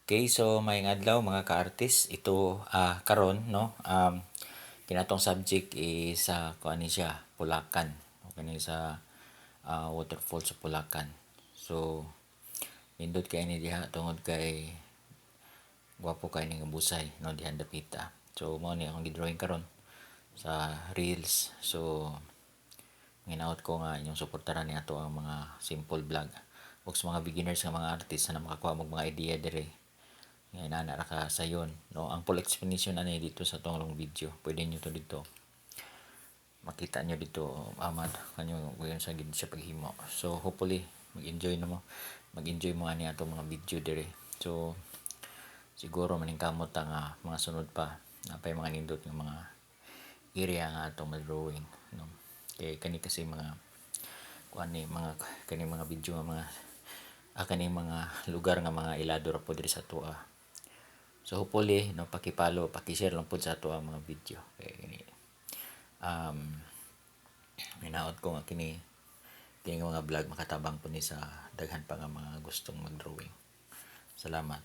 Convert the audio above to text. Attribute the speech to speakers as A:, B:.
A: Okay, so may adlaw mga ka-artist. Ito karon no. Kinatong subject is kuan ni siya, Pulakan. O kani sa waterfall sa Pulakan. So nindot kay ni diha tungod kay gwapo kay ni nga busay no diha dapita. So mao ni akong gidrawing karon sa reels. So nginaot ko nga inyong suportaran ni ato ang mga simple vlog ug sa mga beginners nga mga artist na makakuha og mga idea dire. Yan, ana ka sayon, no? Ang full explanation ani dito sa tong long video. Pwede nyo to dito. Makita nyo dito, amad kanyo kuyon sa gid siya paghimo. So hopefully mag-enjoy na mo. Mag-enjoy mo ani atong mga video dire. So siguro maningkamot ang mga sunod pa napay mga nindot ng mga area nga atong mag-drawing, no? Kay kani kasi mga kuan ni mga kani mga video nga mga kani mga lugar nga mga ilado ra po diri sa tuwa. So hopefully no paki-follow, paki-share lang pud sa ato ang mga video. Kay hinaot ko nga kini nga mga vlog makatabang po ni sa daghan pa nga mga gustong mag-drawing. Salamat.